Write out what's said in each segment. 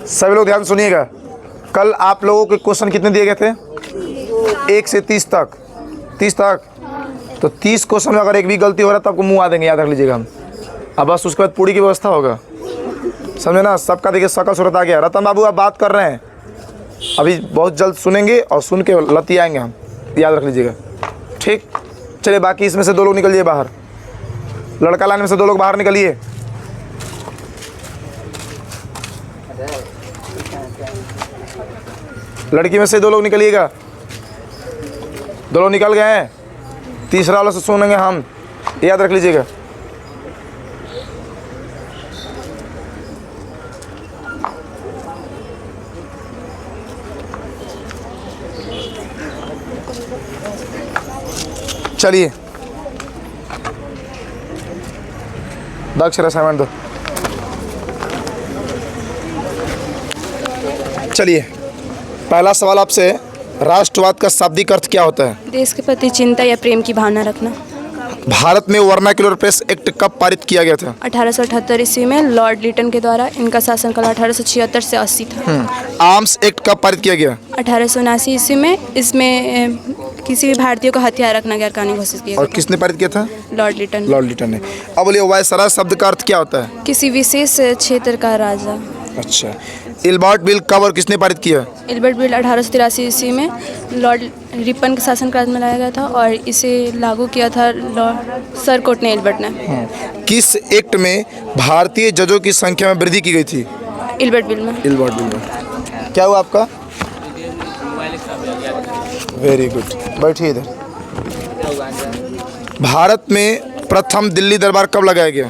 सभी लोग ध्यान सुनिएगा। कल आप लोगों के क्वेश्चन कितने दिए गए थे? 1 से 30 तक। 30 तक तो 30 क्वेश्चन में अगर एक भी गलती हो रहा है तो आपको मुँह आ देंगे, याद रख लीजिएगा हम। अब बस उसके बाद पूरी की व्यवस्था होगा, समझे ना? सबका देखिए शकल सूरत आ गया। रतन बाबू आप बात कर रहे हैं, अभी बहुत जल्द सुनेंगे और सुन के लती आएंगे हम, याद रख लीजिएगा, ठीक? चलिए बाकी इसमें से 2 लोग निकलिए बाहर। लड़का लाइन में से 2 लोग बाहर निकलिए। लड़की में से 2 लोग निकलिएगा। 2 लोग निकल गए हैं, तीसरा वाला से सुनेंगे हम, याद रख लीजिएगा। चलिए दक्षर असाइनमेंट दो। चलिए पहला सवाल आपसे, राष्ट्रवाद का शाब्दिक अर्थ क्या होता है? देश के प्रति चिंता या प्रेम की भावना रखना। भारत में वर्नाक्युलर प्रेस एक्ट कब पारित किया गया था? 1878 ईस्वी में लॉर्ड लिटन के द्वारा। इनका शासनकाल 1876 से 80 था। आर्म्स एक्ट कब पारित किया गया? 1879 ईस्वी में। इसमें किसी भी भारतीय को हथियार रखना गैर कानूनी घोषित किया और गया। किसने पारित किया था? लॉर्ड लिटन। लॉर्ड लिटन ने। अब बोलिए वायसराय शब्द का अर्थ क्या होता है? किसी विशेष क्षेत्र का राजा। अच्छा, इल्बर्ट बिल कब और किसने पारित किया? इल्बर्ट बिल 1883 ईस्वी में लॉर्ड रिपन के शासनकाल में लाया गया था और इसे लागू किया था लॉर्ड सर कोर्ट ने, इल्बर्ट ने। किस एक्ट में भारतीय जजों की संख्या में वृद्धि की गई थी? इल्बर्ट बिल में। इल्बर्ट बिल में। क्या हुआ आपका? वेरी गुड, बैठिए इधर। भारत में प्रथम दिल्ली दरबार कब लगाया गया?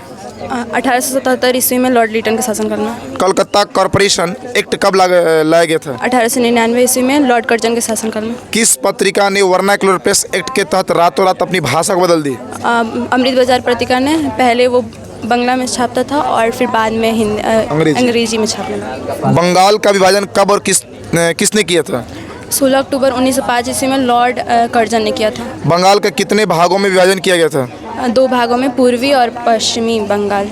1877 ईस्वी में लॉर्ड लिटन के शासनकाल में। कलकत्ता कॉरपोरेशन एक्ट कब लाया गया था? 1899 ईस्वी में लॉर्ड कर्जन के शासनकाल में। किस पत्रिका ने वर्नाक्युलर प्रेस एक्ट के तहत रातों रात अपनी भाषा को बदल दी? अमृत बाजार पत्रिका ने। पहले वो बंगला में छापता था और फिर बाद में अंग्रेजी में छापने लगा। बंगाल का विभाजन कब और किसने किया था? 16 अक्टूबर 1905 ईस्वी में लॉर्ड कर्जन ने किया था। बंगाल के कितने भागों में विभाजन किया गया था? 2 भागों में, पूर्वी और पश्चिमी बंगाल।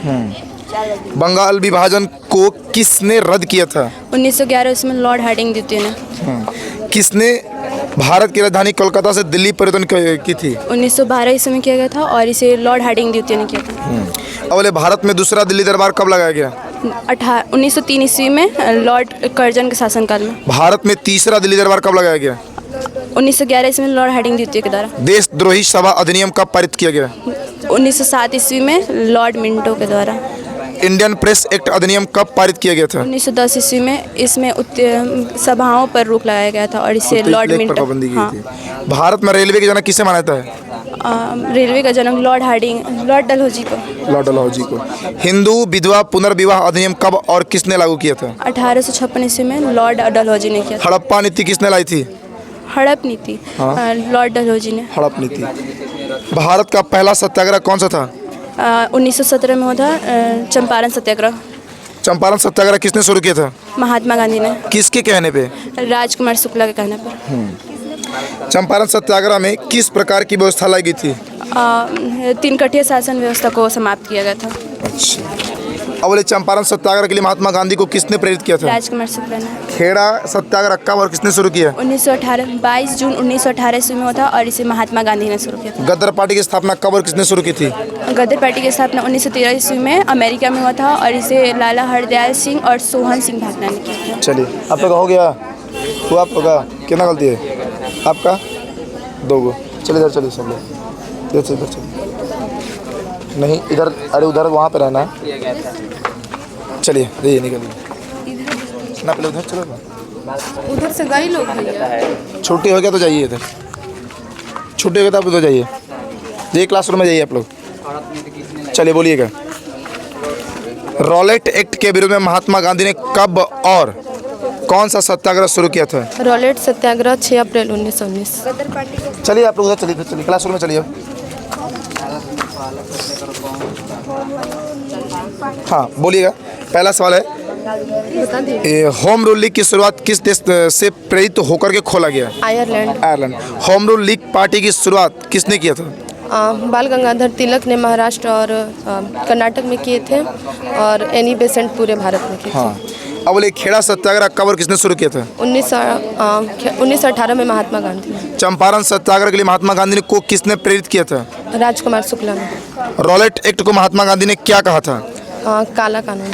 बंगाल विभाजन को किसने रद्द किया था? 1911 ईस्वी में लॉर्ड हार्डिंग द्वितीय ने। किसने भारत की राजधानी कोलकाता से दिल्ली परिवर्तन की थी? 1912 ईस्वी में किया गया था और इसे लॉर्ड हार्डिंग द्वितीय ने किया था। अब बोले भारत में दूसरा दिल्ली दरबार कब लगाया गया? 1903 ईस्वी में लॉर्ड कर्जन के शासनकाल में। भारत में तीसरा दिल्ली दरबार कब लगाया गया? 1911 ईस्वी में लॉर्ड हार्डिंग द्वितीय के द्वारा। देशद्रोही सभा अधिनियम कब पारित किया गया? 1907 ईस्वी में लॉर्ड मिंटो के द्वारा। इंडियन प्रेस एक्ट अधिनियम कब पारित किया गया था? 1910 ईस्वी में। इसमें सभाओं पर रोक लगाया गया था और इसे लॉर्ड मिंटो पर पाबंदी की थी। भारत में रेलवे की जनक किसे माना जाता है? रेलवे का जनक लॉर्ड डलहौजी को। लॉर्ड डलहौजी को। हिंदू विधवा पुनर्विवाह अधिनियम कब और किसने लागू किया था? 1856 ईस्वी में लॉर्ड डलहौजी ने किया था। हड़प्पा नीति किसने लाई थी? हड़प नीति लॉर्ड डलहौजी ने। हड़प नीति। भारत का पहला सत्याग्रह कौन सा था? 1917 में होता चंपारण सत्याग्रह। चंपारण सत्याग्रह किसने शुरू किया था? महात्मा गांधी ने। किसके कहने पे? राजकुमार शुक्ला के कहने पर। चंपारण सत्याग्रह में किस प्रकार की व्यवस्था लाई गई थी? 3 कठिया शासन व्यवस्था को समाप्त किया गया था। अच्छा, अब बोले चंपारण सत्याग्रह के लिए महात्मा गांधी को किसने प्रेरित किया था? राजकुमार शुक्ला ने। खेड़ा सत्याग्रह कब और किसने शुरू किया? 22 जून 1918 ईस्वी में होता और इसे महात्मा गांधी ने शुरू किया था। गदर पार्टी की स्थापना कब और किसने शुरू की थी? गदर पार्टी की स्थापना 1913 ईस्वी में अमेरिका में हुआ था और इसे लाला हरदयाल सिंह और सोहन सिंह भागना ने किया था। चलिए आप लोग हो गया? हुआ आप लोग का? कितना गलती है आपका? 2 गो। चलिए इधर चलिए सब लोग इधर चलिए। नहीं इधर, अरे उधर वहाँ पे रहना है। चलिए ये निकलिए ना, पहले उधर चलो ना। उधर से गए लोग भैया। छुट्टी हो गया तो जाइए इधर, छुट्टी हो गया तो आप उधर जाइए, ये क्लासरूम में जाइए आप लोग। चलिए बोलिएगा। रॉलेट एक्ट के विरोध में महात्मा गांधी ने कब और कौन सा सत्याग्रह शुरू किया था? रॉलेट सत्याग्रह 6 अप्रैल 1919। चलिए आप लोग उधर चलिए, क्लासरूम में चलिए। हाँ बोलिएगा। पहला सवाल है, होम रूल लीग की शुरुआत किस देश से प्रेरित होकर के खोला गया? Ireland. Home rule league party की शुरुआत किसने किया था? बाल गंगाधर तिलक ने महाराष्ट्र और कर्नाटक में किए थे और एनी बेसेंट पूरे भारत में किए थे। अब बोले खेड़ा सत्याग्रह कब और किसने शुरू किया था? 1918 में महात्मा गांधी। चंपारण सत्याग्रह के लिए महात्मा गांधी ने को किसने प्रेरित किया था? राजकुमार शुक्ला ने। रॉलेट एक्ट को महात्मा गांधी ने क्या कहा था? काला कानून।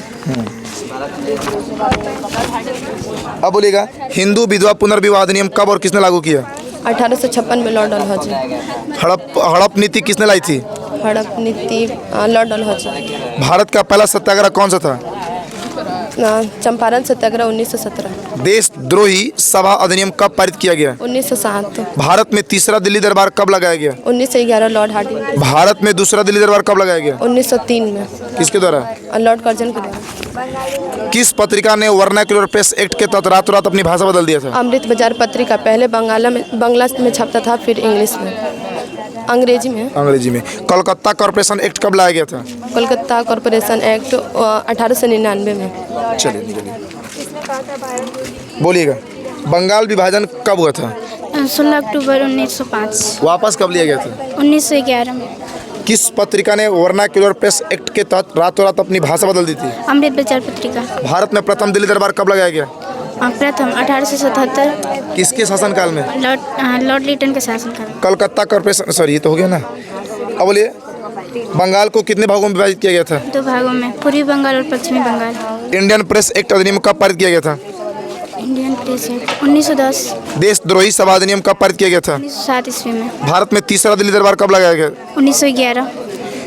अब बोलेगा हिंदू विधवा पुनर्विवाह अधिनियम कब और किसने लागू किया? 1856 में लॉर्ड डलहौजी। हड़प नीति किसने लाई थी? हड़प नीति लॉर्ड डलहौजी। भारत का पहला सत्याग्रह कौन सा था? चंपारण सत्याग्रह 1917। देशद्रोही सभा अधिनियम कब पारित किया गया? 1907। भारत में तीसरा दिल्ली दरबार कब लगाया गया? 1911 लॉर्ड हार्डिंग। भारत में दूसरा दिल्ली दरबार कब लगाया गया? 1903 में। किसके द्वारा? लॉर्ड कर्जन के द्वारा। किस पत्रिका ने वर्नाक्युलर प्रेस एक्ट के तहत रातों रात अपनी भाषा बदल दिया था? अमृत बाजार पत्रिका पहले बंगला में छपता था, फिर इंग्लिश में, अंग्रेजी में। कोलकाता कॉरपोरेशन एक्ट कब लाया गया था? कोलकाता कॉरपोरेशन एक्ट 1899 में। चलिए निकलिए, बोलिएगा बंगाल विभाजन कब हुआ था? 16 अक्टूबर 1905। वापस कब लिया गया था? 1911 में। किस पत्रिका ने वर्नाक्युलर प्रेस एक्ट के तहत रातों रात अपनी भाषा बदल दी थी? अमृत बाजार पत्रिका। भारत में प्रथम दिल्ली दरबार कब लगाया गया? प्रथम 1877। किसके शासनकाल में? लॉर्ड लिटन के शासनकाल में। कोलकाता कॉरपोरेशन, सॉरी ये तो हो गया ना। अब बोलिए बंगाल को कितने भागों में विभाजित किया गया था? 2 भागों में, पूर्वी बंगाल और पश्चिमी बंगाल। इंडियन प्रेस एक्ट अधिनियम कब पारित किया गया था? Indian press act 1910। देशद्रोही सभा अधिनियम कब पारित किया गया था? 1907 ईस्वी में। भारत में तीसरा दिल्ली दरबार कब लगाया गया? 1911।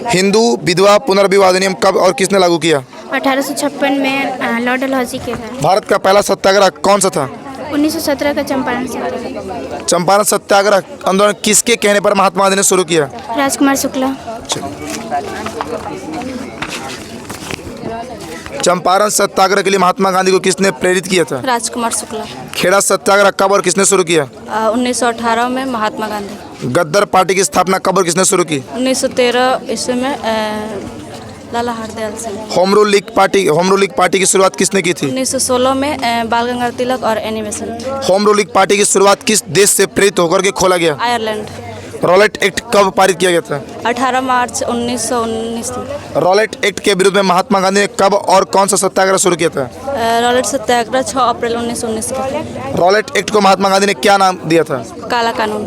हिंदू विधवा पुनर्विवाह अधिनियम कब और किसने लागू किया? 1856 में लॉर्ड डलहौजी के था। भारत का पहला सत्याग्रह कौन सा था? 1917 का चंपारण सत्याग्रह। चंपारण सत्याग्रह आंदोलन किसके कहने पर महात्मा गांधी ने शुरू किया? राजकुमार शुक्ला। चंपारण सत्याग्रह के लिए महात्मा गांधी को किसने प्रेरित किया था? राजकुमार शुक्ला। खेड़ा सत्याग्रह कब और किसने शुरू किया? 1918 में महात्मा गांधी। गद्दर पार्टी की स्थापना कब और किसने शुरू की? 1913 ईस्वी में Lala Hardayal Singh. Home rule league party की शुरुआत किसने की थी? 1916 में बाल गंगाधर तिलक और animation. Home rule league party की शुरुआत किस देश से प्रेरित होकर के खोला गया? आयरलैंड। रॉलेट एक्ट कब पारित किया गया था? 18 मार्च 1919 में। रॉलेट एक्ट के विरुद्ध में महात्मा गांधी ने कब और कौन सा सत्याग्रह शुरू किया था? रॉलेट सत्याग्रह 6 अप्रैल 1919 को। रॉलेट एक्ट को महात्मा गांधी ने क्या नाम दिया था? काला कानून।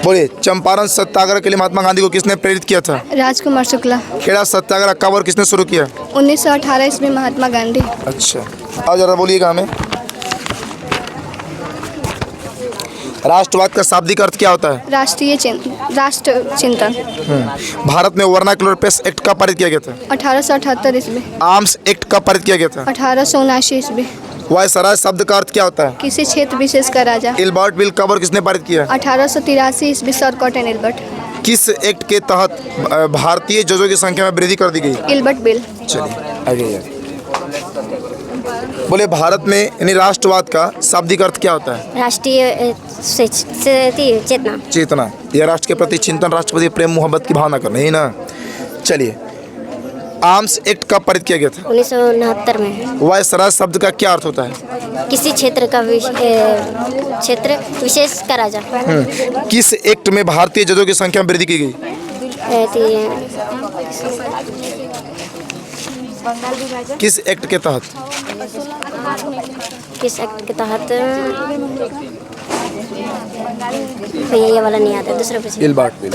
बोलिए चंपारण सत्याग्रह के लिए महात्मा गांधी को किसने प्रेरित किया था? राजकुमार शुक्ला। खेड़ा सत्याग्रह कब और किसने शुरू किया? 1918 ईस्वी में महात्मा गांधी। अच्छा, अब जरा बोलिएगा हमें राष्ट्रवाद का शाब्दिक अर्थ क्या होता है? राष्ट्र चिंतन। भारत में वर्नाक्युलर प्रेस एक्ट कब पारित किया गया था? 1878 ईस्वी। आर्म्स एक्ट कब पारित किया गया था? 1879 ईस्वी। वायसराय शब्द का अर्थ क्या होता है? किसी क्षेत्र विशेष का राजा। इल्बर्ट बिल कब और किसने पारित किया? 1883 ईस्वी सर कॉटन इल्बर्ट। किस एक्ट के तहत भारतीय जजों की संख्या में वृद्धि कर दी गई? Ilbert bill. चलिए आगे यार, बोले भारत में यानी राष्ट्रवाद का शाब्दिक अर्थ क्या होता है? राष्ट्रीय चेतना। चेतना, यह राष्ट्र के प्रति चिंतन, राष्ट्रपति प्रेम मोहब्बत की भावना करना, यही ना। चलिए आर्म्स एक्ट कब पारित किया गया था? 1969 में। वायसराय शब्द का क्या अर्थ होता है? किसी क्षेत्र का क्षेत्र विशेष का राजा। किस एक्ट में भारतीय जजों की संख्या में वृद्धि की गई? किस एक्ट के तहत? किस एक्ट के तहत? ये वाला नहीं आता, दूसरा पूछिए। Ilbert bill.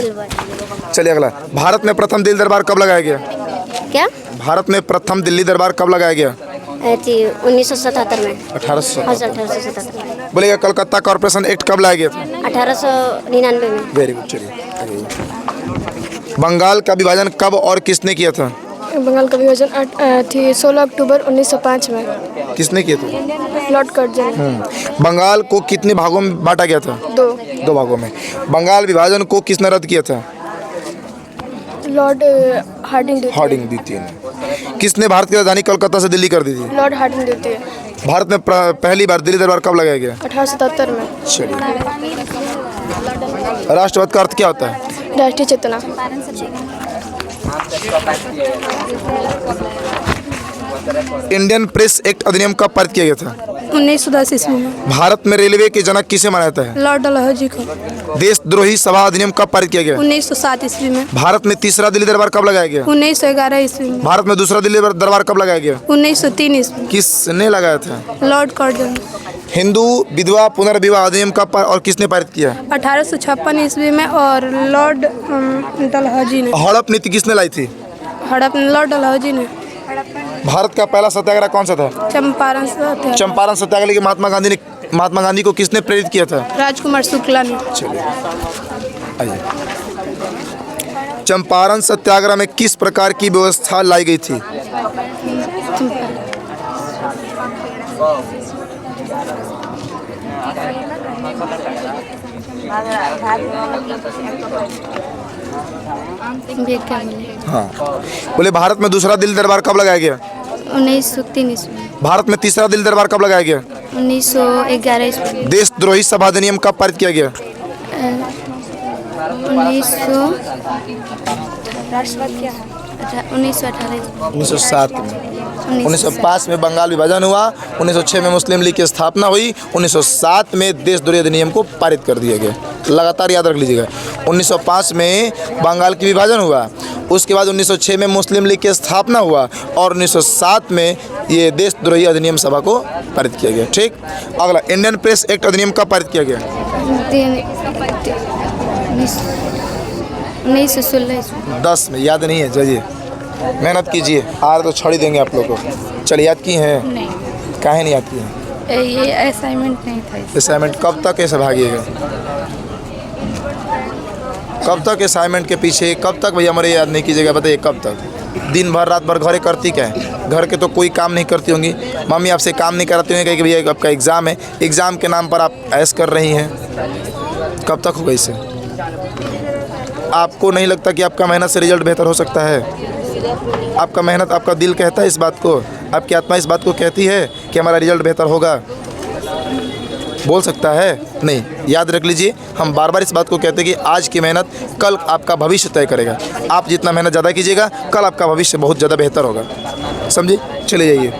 चलिए अगला, भारत में प्रथम दिल्ली दरबार कब लगाया गया? क्या? भारत में प्रथम दिल्ली दरबार कब लगाया गया? 1977 में। 1877। बोलेगा कोलकाता कॉरपोरेशन एक्ट कब लाया गया था? 1899 में। Very good. चलिए बंगाल का विभाजन कब और किसने किया था? बंगाल का विभाजन थी 16 अक्टूबर 1905 में। किसने किया था? Lord Curzon. बंगाल को कितने भागों में बांटा गया था? 2 भागों में। बंगाल विभाजन को किसने रद्द किया था? लॉर्ड हार्डिंग द्वितीय ने। किसने भारत की राजधानी कोलकाता से दिल्ली कर दी थी? लॉर्ड हार्डिंग द्वितीय। भारत में पहली बार दिल्ली दरबार कब लगाया गया? 1877 में। चलिए राष्ट्रवाद का अर्थ क्या होता है? राष्ट्रीय चेतना। इंडियन प्रेस एक्ट अधिनियम कब पारित किया गया था? 1910 ईस्वी में। भारत में रेलवे के जनक किसे माना जाता है? लॉर्ड डलहौजी को। देशद्रोही सभा अधिनियम कब पारित किया गया? 1907 ईस्वी में। भारत में तीसरा दिल्ली दरबार कब लगाया गया? 1911 ईस्वी में। भारत में दूसरा दिल्ली दरबार कब लगाया गया? 1903 ईस्वी में। किसने लगाया था? Lord Curzon. हिंदू विधवा पुनर्विवाह अधिनियम कब और किसने पारित किया? 1856 ईस्वी में और लॉर्ड डलहौजी ने। हड़प नीति किसने लाई थी? हड़प लॉर्ड डलहौजी ने। भारत का पहला सत्याग्रह कौन सा था? चंपारण सत्याग्रह। चंपारण सत्याग्रह के महात्मा गांधी को किसने प्रेरित किया था? राजकुमार शुक्ला ने। चलिए आइए। चंपारण सत्याग्रह में किस प्रकार की व्यवस्था लाई गई थी? हाँ बोले, भारत में दूसरा दिल्ली दरबार कब लगाया गया? 1903 ईस्वी में। भारत में तीसरा दिल्ली दरबार कब लगाया गया? 1911 ईस्वी में। देशद्रोही सभा अधिनियम कब पारित किया गया? 1907 में। 1905 में बंगाल विभाजन हुआ, 1906 में मुस्लिम लीग की स्थापना हुई, 1907 में देशद्रोही अधिनियम को पारित कर दिया गया। लगातार याद रख लीजिएगा, 1905 में बंगाल की विभाजन हुआ, उसके बाद 1906 में मुस्लिम लीग की स्थापना हुआ और 1907 में ये देशद्रोही अधिनियम सभा को पारित किया गया। ठीक, अगला, इंडियन प्रेस एक्ट अधिनियम कब पारित किया गया? 1916। 10 में। याद नहीं है? जाइए मेहनत कीजिए, आर तो छोड़ ही देंगे आप लोगों को। चलिए, याद की हैं? नहीं, काहे नहीं आती है? ये असाइनमेंट नहीं था। असाइनमेंट कब तक ऐसे भागिएगा? कब तक असाइनमेंट के पीछे? कब तक भैया हमारे याद नहीं कीजिएगा? बताइए कब तक? दिन भर रात भर घरे करती क्या है? घर के तो कोई काम नहीं करती होंगी, मम्मी आपसे काम नहीं कराती होंगी कि भैया आपका एग्ज़ाम है, एग्ज़ाम के नाम पर आप ऐश कर रही हैं। कब तक होगा इसे? आपको नहीं लगता कि आपका मेहनत से रिजल्ट बेहतर हो सकता है? आपका मेहनत, आपका दिल कहता है इस बात को, आपकी आत्मा इस बात को कहती है कि हमारा रिजल्ट बेहतर होगा? बोल सकता है? नहीं। याद रख लीजिए, हम बार बार इस बात को कहते हैं कि आज की मेहनत कल आपका भविष्य तय करेगा। आप जितना मेहनत ज़्यादा कीजिएगा, कल आपका भविष्य बहुत ज़्यादा बेहतर होगा। समझे? चले जाइए,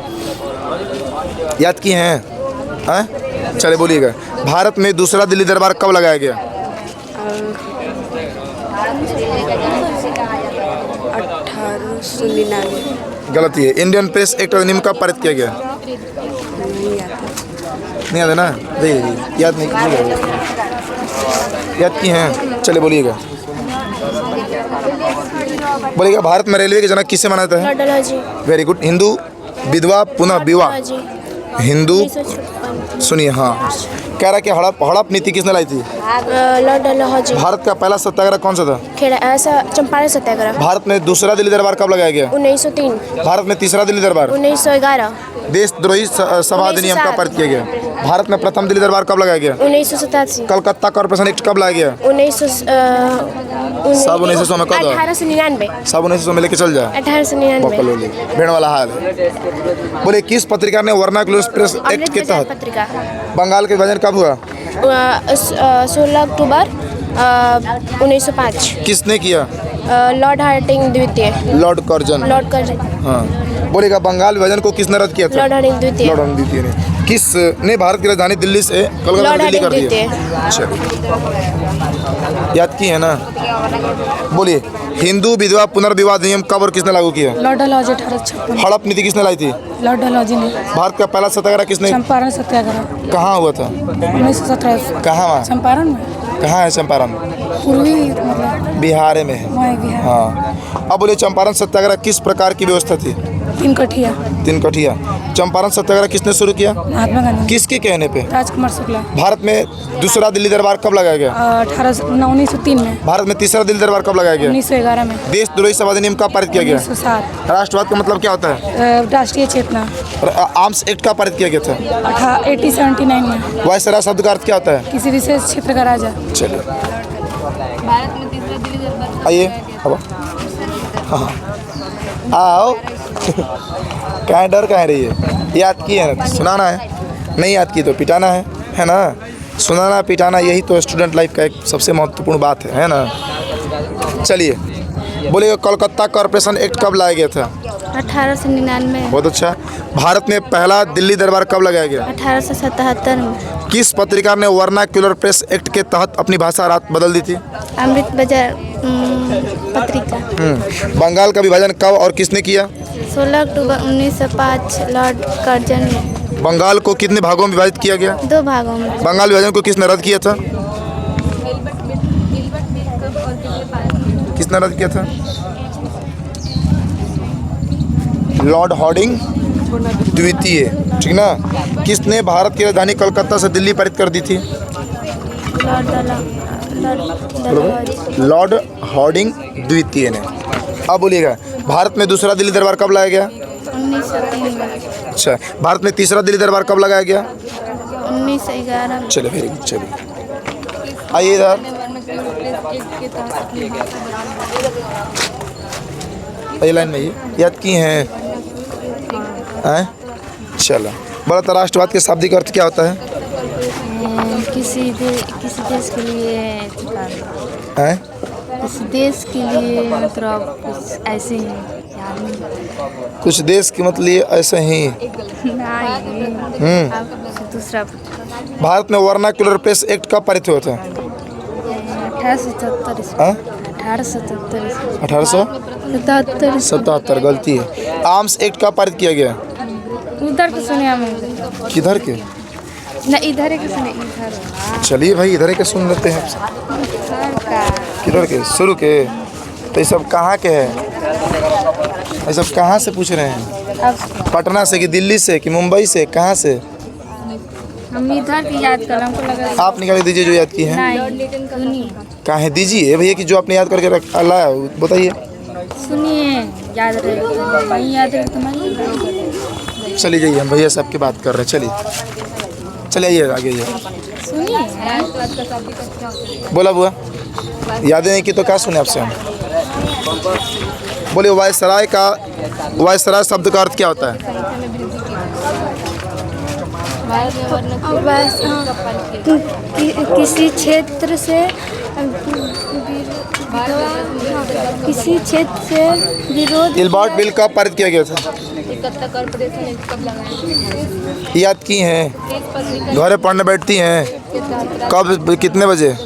याद की हैं? हाँ, चले बोलिएगा। भारत में दूसरा दिल्ली दरबार कब लगाया गया? 1899। गलत ही है। इंडियन प्रेस एक्ट अधिनियम कब पारित किया गया? नहीं याद है ना? देखिए, याद नहीं कीजिएगा, याद की हैं? चले बोलिएगा, बोलिएगा। भारत में रेलवे के जनक किसे माना जाता है? डलहौजी। Very good. हिंदू विधवा पुनः विवाह, हिंदू, सुनिए, हाँ, कह रहा कि हड़प नीति किसने लाई थी? लॉर्ड डलहौजी। भारत का पहला सत्याग्रह कौन सा था? चंपारण सत्याग्रह। भारत में दूसरा दिल्ली दरबार कब लगाया गया? 1903। भारत में तीसरा दिल्ली दरबार? 1911। देशद्रोही सभा अधिनियम कब पारित किया गया? भारत में प्रथम दिल्ली दरबार कब लगाया गया? 1987। कलकत्ता कॉर्पोरेशन एक्ट कब लाया गया? 1900 सब 1900 में कब? 1899। सब 1900 में लेके चल जाए। 1899। भेड़ वाला हाल है। बोले, किस पत्रिका ने वर्नाक्युलर प्रेस एक्ट के तहत पत्रिका बंगाल के विभाजन कब हुआ? 16 अक्टूबर 1905। किसने किया? लॉर्ड हार्डिंग द्वितीय। Lord Curzon. Lord Curzon. हाँ, बोलेगा, बंगाल विभाजन को किसने रद्द किया था? लॉर्ड हार्डिंग द्वितीय। लॉर्ड हार्डिंग द्वितीय ने। किसने भारत की राजधानी दिल्ली से कलकत्ता दिल्ली कर दिया? चलिए, याद की है ना? बोलिए, हिंदू विधवा पुनर्विवाह अधिनियम कब और किसने लागू किया? लॉर्ड डलहौजी 1856। हड़प नीति किसने लाई थी? लॉर्ड डलहौजी ने। भारत का पहला सत्याग्रह किसने? चंपारण सत्याग्रह। कहाँ हुआ था? 1917। कहाँ? वहाँ चंपारण में। कहाँ है चंपारण? पूर्वी, मतलब बिहार में है। वहाँ बिहार। हाँ। अब बोले, चंपारण सत्याग्रह किस प्रकार की व्यवस्था थी? 3 कठिया। 3 कठिया। चंपारण सत्याग्रह किसने शुरू किया? महात्मा गांधी। किसके कहने पे? राजकुमार शुक्ला। भारत में दूसरा दिल्ली दरबार कब लगाया गया? 1903 में। भारत में तीसरा दिल्ली दरबार कब लगाया गया? 1911 में। देशद्रोही सभा अधिनियम कब पारित किया गया? 1907। राष्ट्रवाद का मतलब क्या होता है? राष्ट्रीय चेतना। आर्म्स एक्ट कब पारित किया गया था? 1879 में। वायसराय शब्द का अर्थ क्या होता है? किसी विशेष क्षेत्र का राजा। चलिए, भारत में तीसरा दिल्ली दरबार आइए अब हाँ आओ कहाँ डर कहाँ रही है? याद की है ना, सुनाना है, नहीं याद की तो पिटाना है ना? सुनाना पिटाना यही तो स्टूडेंट लाइफ का एक सबसे महत्वपूर्ण बात है ना? चलिए, बोलिए, कोलकाता कॉर्पोरेशन एक्ट कब लाया गया था? 1899 बहुत अच्छा। भारत में पहला दिल्ली दरबार कब लगाया गया? 1877 में। किस पत्रिका ने वर्नाक्युलर प्रेस एक्ट के तहत अपनी भाषा रात बदल दी थी? अमृत बाजार पत्रिका। बंगाल का विभाजन कब और किसने किया? 16 अक्टूबर 1905 लॉर्ड कर्जन ने। बंगाल को कितने भागों में विभाजित किया गया? 2 भागों में। बंगाल विभाजन को किसने रद्द किया था? किसने रद्द किया था? लॉर्ड हॉर्डिंग द्वितीय, ठीक ना। किसने भारत की राजधानी कोलकाता से दिल्ली पारित कर दी थी? लॉर्ड हॉर्डिंग द्वितीय ने। अब बोलिएगा, भारत में दूसरा दिल्ली दरबार कब लाया गया? 1903 में। अच्छा, भारत में तीसरा दिल्ली दरबार कब लगाया गया? 1911 में। चलिए वेरी गुड, चलिए आइए इधर। ये लाइन में ये याद की हैं? चलो, बोला तो राष्ट्रवाद के शाब्दिक अर्थ क्या होता है? किसी देश के लिए हैं? किसी देश के लिए मतलब कुछ ऐसे ही याद नहीं। कुछ देश की मतलब ऐसे ही। नहीं, दूसरा भारत में वर्नाक्युलर प्रेस एक्ट कब पारित हुआ था? 1877। गलती है। आर्म्स एक्ट कब पारित किया गया? उधर के सुने हमें। किधर के? ना इधर के सुने इधर। चलिए भाई, इधर के सुन लेते हैं। किधर के? शुरू के? तो ये सब कहाँ के हैं? ये सब कहाँ से पूछ रहे हैं? पटना से कि दिल्ली से कि मुंबई से? कहाँ से? हम इधर की याद कर, हमको लगा आप निकाल दीजिए जो याद की है। सुनिए, कहाँ है? दीजिए भैया कि जो आपने याद करके लाया बताइए। सुनिए, याद रहे नहीं याद रहे तुम्हारी। चलिए जाइए, हम भैया साहब की बात कर रहे हैं। चलिए आइए आगे जाइए। सुनिए, बोला बुआ, यादें नहीं की तो क्या सुने आपसे हम? बोलिए, वायसराय शब्द का अर्थ क्या होता है? किसी क्षेत्र से विरोध। इल्बार्ट बिल कब पारित किया गया था? याद की हैं? घरे पढ़ने बैठती हैं? कब, कितने बजे?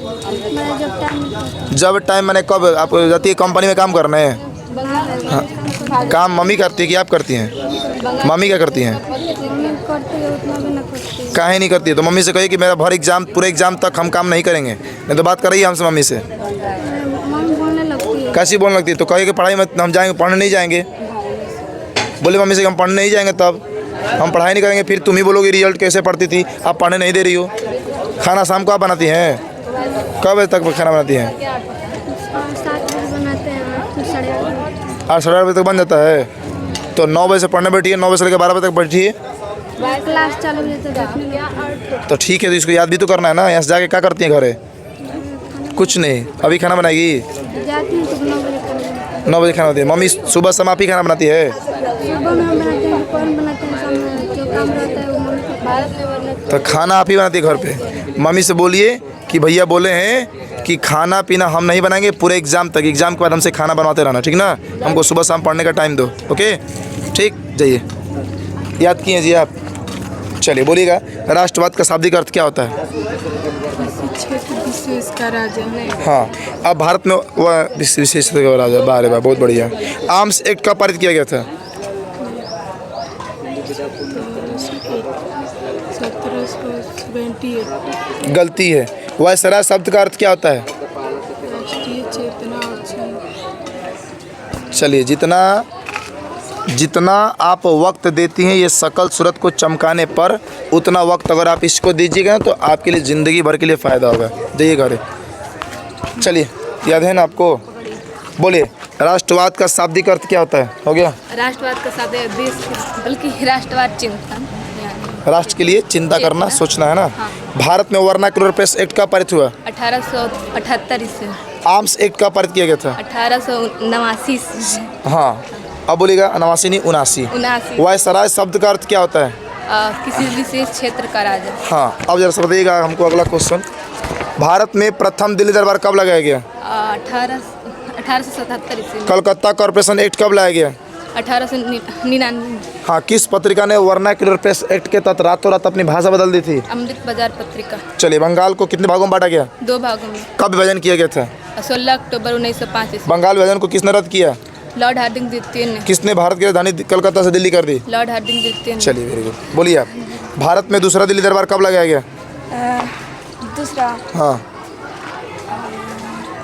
जब टाइम मैंने कब आप जाती है कंपनी में काम करने? हाँ, काम मम्मी करती है कि आप करती हैं? मम्मी क्या करती हैं? काहे नहीं करती है? तो मम्मी से कहिए कि मेरा पूरे एग्जाम तक हम काम नहीं करेंगे, नहीं तो बात कर रही है हमसे मम्मी से। कैसी बोलने लगती है? तो कहिए कि पढ़ाई में हम जाएंगे, पढ़ने नहीं जाएंगे। बोले मम्मी से कि हम पढ़ने नहीं जाएंगे, तब हम पढ़ाई नहीं करेंगे। फिर तुम ही बोलोगे रिजल्ट कैसे पढ़ती थी, आप पढ़ने नहीं दे रही हो। खाना शाम को आप बनाती हैं? कब बजे तक खाना बनाती हैं? 8 साढ़े 8 बजे तक बन जाता है। तो 9 बजे से पढ़ने बैठिए, 9 बजे से लेकर 12 बजे तक बैठिए। क्लास चालू होता तो ठीक है, तो इसको याद भी तो करना है ना। यहाँ से जाके क्या करती हैं घरे? कुछ नहीं, अभी खाना बनाएगी? 9 बजे खाना बनाती है मम्मी। सुबह शाम आप ही खाना बनाती है? तो खाना आप ही बनाती है घर पे? मम्मी से बोलिए कि भैया बोले हैं कि खाना पीना हम नहीं बनाएंगे पूरे एग्जाम तक, एग्जाम के बाद हमसे खाना बनवाते रहना, ठीक ना। हमको सुबह शाम पढ़ने का टाइम दो, ओके? ठीक, जाइए। याद किए जी आप? चलिए बोलिएगा, राष्ट्रवाद का शाब्दिक अर्थ क्या होता है? विशेष का राजा। हाँ, अब भारत में वह विशेष का राजा। बारे वाह, बहुत बढ़िया। आर्म्स एक्ट कब पारित किया गया था? 1778। गलती है। वायसराय शब्द का अर्थ क्या होता है? राष्ट्रीय चेतना और चलिए, जितना आप वक्त देती हैं ये सकल सूरत को चमकाने पर, उतना वक्त अगर आप इसको दीजिएगा तो आपके लिए ज़िंदगी भर के लिए फ़ायदा होगा। जाइए घरे। चलिए, याद है ना आपको? बोलिए, राष्ट्रवाद का शाब्दिक अर्थ क्या होता है? हो गया? राष्ट्रवाद का साथ देश बल्कि राष्ट्रवाद चिंतन, राष्ट्र के लिए चिंता करना, सोचना है ना। हाँ। भारत में वर्नाक्युलर प्रेस एक्ट कब पारित हुआ? 1878 से। आर्म्स एक्ट कब पारित किया गया था? 1879 से। हाँ, अब बोलिएगा 89 नहीं 79। वायसराय शब्द का अर्थ क्या होता है? किसी विशेष क्षेत्र का राजा। हाँ, अब जरा बताइएगा हमको अगला क्वेश्चन। भारत में प्रथम दिल्ली दरबार कब लगाया गया? 1877 से। कलकत्ता कॉरपोरेशन एक्ट कब लाया गया? 1899। हाँ, किस पत्रिका ने वर्नाक्युलर प्रेस एक्ट के तहत रातों रात अपनी भाषा बदल दी थी? अमृत बाजार पत्रिका। चलिए, बंगाल को कितने भागों में बांटा गया? 2 भागों में। कब विभाजन किया गया था? 16 अक्टूबर 1905 ईस्वी। बंगाल विभाजन को किसने रद्द किया? लॉर्ड हार्डिंग द्वितीय ने। किसने भारत की राजधानी कलकत्ता से दिल्ली कर दी? लॉर्ड हार्डिंग द्वितीय ने। चलिए, वेरी गुड। बोलिए आप, भारत में दूसरा दिल्ली दरबार कब लगाया गया? दूसरा हाँ।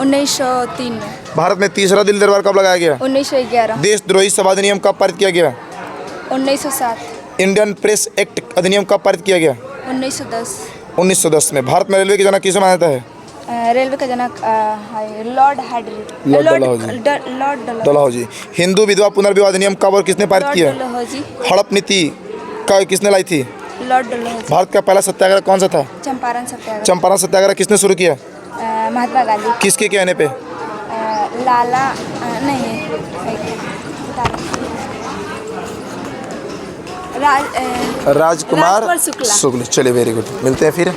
1903 में। भारत में तीसरा दिल्ली दरबार कब लगाया गया? 1911। देशद्रोही सभा अधिनियम कब पारित किया गया? 1907। इंडियन प्रेस एक्ट अधिनियम कब पारित किया गया? 1910। 1910 में। भारत में रेलवे की जनक किसे मान्यता है? रेलवे का जनक lord Hardinge. Lord Dalhousie. Lord Dalhousie. Hindu विधवा पुनर्विवाह अधिनियम कब और किसने पारित किया? डलहौजी। हड़प नीति का किसने लाई थी? लॉर्ड डलहौजी। भारत का पहला सत्याग्रह कौन सा था? चंपारण सत्याग्रह। चंपारण सत्याग्रह किसने शुरू किया? महात्मा गांधी। किसके कहने पे? लाला नहीं राजकुमार राजकुमार शुक्ला। शुक्ल। चलिए, वेरी गुड। मिलते हैं फिर।